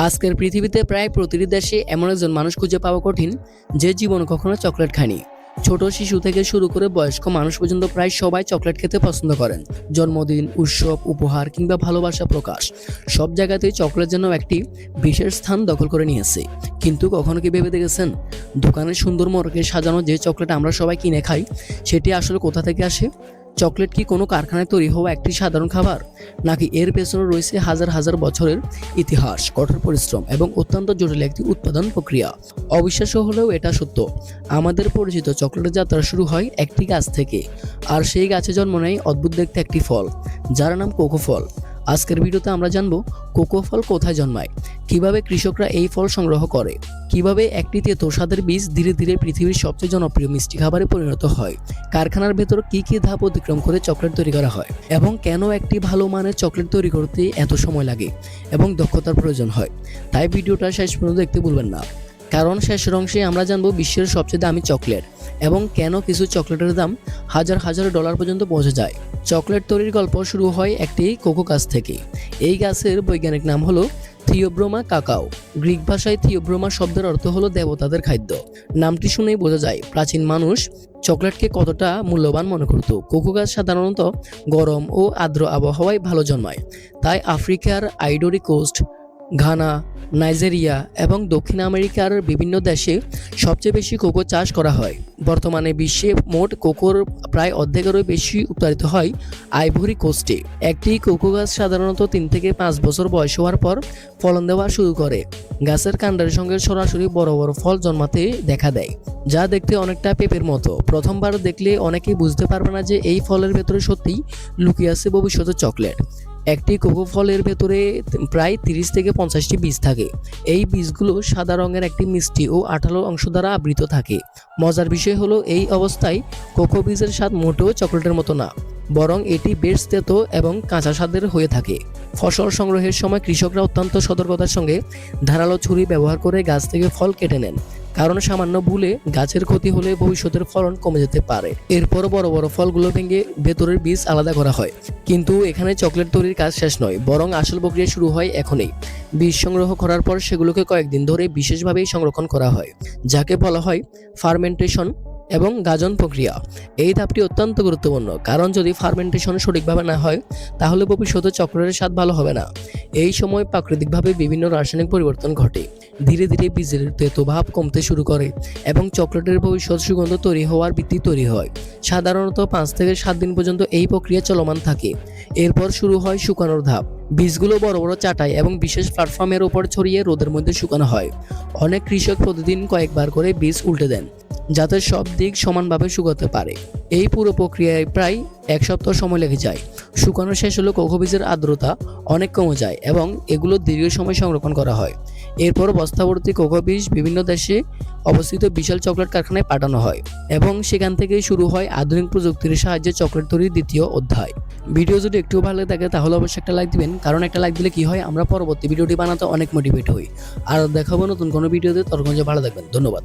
আজকের পৃথিবীতে প্রায় প্রতিটি দেশে এমন একজন মানুষ খুঁজে পাওয়া কঠিন, যে জীবনে কখনো চকলেট খায়নি। ছোট শিশু থেকে শুরু করে বয়স্ক মানুষ পর্যন্ত প্রায় সবাই চকলেট খেতে পছন্দ করেন। জন্মদিন, উৎসব, উপহার কিংবা ভালোবাসা প্রকাশ, সব জায়গাতেই চকলেট যেন একটি বিশেষ স্থান দখল করে নিয়েছে। কিন্তু কখনো কি ভেবে দেখেছেন, দোকানের সুন্দর মোড়কে সাজানো যে চকলেট আমরা সবাই কিনে খাই, সেটি আসলে কোথা থেকে আসে? চকলেট কি কোনো কারখানায় তৈরি হওয়া একটি সাধারণ খাবার, নাকি এর পেছনে রয়েছে হাজার হাজার বছরের ইতিহাস, কঠোর পরিশ্রম এবং অত্যন্ত জটিল একটি উৎপাদন প্রক্রিয়া? অবিশ্বাস্য হলেও এটা সত্য। আমাদের পরিচিত চকলেটের যাত্রা শুরু হয় একটি গাছ থেকে, আর সেই গাছে জন্ম নেয় অদ্ভুত দেখতে একটি ফল, যার নাম কোকো ফল। আজকের ভিডিওতে আমরা জানব কোকো ফল কোথায় জন্মায়, কিভাবে কৃষকরা এই ফল সংগ্রহ করে, কিভাবে একটি তেতো স্বাদের বীজ ধীরে ধীরে পৃথিবীর সবচেয়ে জনপ্রিয় মিষ্টি খাবারে পরিণত হয়, কারখানার ভেতর কি কি ধাপ অতিক্রম করে চকলেট তৈরি করা হয়, এবং কেন একটি ভালো মানের চকলেট তৈরি করতে এত সময় লাগে এবং দক্ষতার প্রয়োজন হয়। তাই ভিডিওটা শেষ পর্যন্ত দেখতে ভুলবেন না, কারণ শেষের অংশে আমরা জানবো বিশ্বের সবচেয়ে দামি চকলেট এবং কেন কিছু চকলেটের দাম হাজার হাজার ডলার পর্যন্ত পৌঁছে যায়। চকলেট তৈরির গল্প শুরু হয় একটি কোকো গাছ থেকে। এই গাছের বৈজ্ঞানিক নাম হলো থিওব্রোমা কাকাও। গ্রিক ভাষায় থিওব্রোমা শব্দের অর্থ হলো দেবতাদের খাদ্য। নামটি শুনেই বোঝা যায় প্রাচীন মানুষ চকলেটকে কতটা মূল্যবান মনে করত। কোকো গাছ সাধারণত গরম ও আর্দ্র আবহাওয়ায় ভালো জন্মায়, তাই আফ্রিকার আইভরি কোস্ট, ঘানা, নাইজেরিয়া এবং দক্ষিণ আমেরিকার বিভিন্ন দেশে সবচেয়ে বেশি কোকো চাষ করা হয়। বর্তমানে বিশ্বে মোট কোকোর প্রায় অর্ধেকেরও বেশি উৎপাদিত হয় আইভরি কোস্টে। একটি কোকো গাছ সাধারণত 3 থেকে 5 বছর বয়স হওয়ার পর ফলন দেওয়া শুরু করে। গাছের কাণ্ডের সঙ্গে সরাসরি বড় বড় ফল জন্মাতে দেখা দেয়, যা দেখতে অনেকটা পেঁপের মতো। প্রথমবার দেখলে অনেকেই বুঝতে পারবে না যে এই ফলের ভেতরে সত্যিই লুকিয়ে আছে ভবিষ্যতের চকলেট। একটি কোকো ফলের ভেতরে প্রায় 30 থেকে 50টি বীজ থাকে। এই বীজগুলো সাদা রঙের একটি মিষ্টি ও আঠালো অংশ দ্বারা আবৃত থাকে। মজার বিষয় হলো, এই অবস্থায় কোকো বীজের স্বাদ মোটেও চকলেটের মতো না, বরং এটি বেশ তেতো এবং কাঁচা স্বাদের হয়ে থাকে। ফসল সংগ্রহের সময় কৃষকরা অত্যন্ত সতর্কতার সঙ্গে ধারালো ছুরি ব্যবহার করে গাছ থেকে ফল কেটে নেন, কারণ সামান্য ভুলে গাছের ক্ষতি হলে ভবিষ্যতের ফলন কমে যেতে পারে। এরপর বড় বড় ফলগুলো ভেঙে ভেতরের বীজ আলাদা করা হয়। কিন্তু এখানে চকলেট তৈরির কাজ শেষ নয়, বরং আসল প্রক্রিয়া শুরু হয় এখনই। বীজ সংগ্রহ করার পর সেগুলোকে কয়েকদিন ধরে বিশেষভাবে সংরক্ষণ করা হয়, যাকে বলা হয় ফার্মেন্টেশন এবং গাজন প্রক্রিয়া। এই ধাপটি অত্যন্ত গুরুত্বপূর্ণ, কারণ যদি ফার্মেন্টেশন সঠিকভাবে না হয়, তাহলে ভবিষ্যতে চকলেটের স্বাদ ভালো হবে না। এই সময় প্রাকৃতিকভাবে বিভিন্ন রাসায়নিক পরিবর্তন ঘটে। ধীরে ধীরে বীজের তেতো ভাব কমতে শুরু করে এবং চকলেটের ভবিষ্যৎ সুগন্ধ তৈরি হওয়ার ভিত্তি তৈরি হয়। সাধারণত 5 থেকে 7 দিন পর্যন্ত এই প্রক্রিয়া চলমান থাকে। এরপর শুরু হয় শুকানোর ধাপ। বীজগুলো বড় বড় চাটাই এবং বিশেষ প্ল্যাটফর্মের উপর ছড়িয়ে রোদের মধ্যে শুকানো হয়। অনেক কৃষক প্রতিদিন কয়েকবার করে বীজ উল্টে দেন, যাতে সব দিক সমানভাবে শুকাতে পারে। এই পুরো প্রক্রিয়ায় প্রায় 1 সপ্তাহ সময় লেগে যায়। শুকানো শেষ হলে কোকো বীজের আর্দ্রতা অনেক কমে যায় এবং এগুলো দীর্ঘ সময় সংরক্ষণ করা হয়। এরপর বস্তাভর্তি কোকো বীজ বিভিন্ন দেশে অবস্থিত বিশাল চকলেট কারখানায় পাঠানো হয় এবং সেখান থেকেই শুরু হয় আধুনিক প্রযুক্তির সাহায্যে চকলেট তৈরির দ্বিতীয় অধ্যায়। ভিডিও যদি একটু ভালো লাগে তাহলে অবশ্যই একটা লাইক দিবেন, কারণ একটা লাইক দিলে কি হয়, আমরা পরবর্তী ভিডিওটি বানাতে অনেক মোটিভেট হই। আর দেখাবো নতুন কোনো ভিডিওতে। ততক্ষণ ভালো থাকবেন, ধন্যবাদ।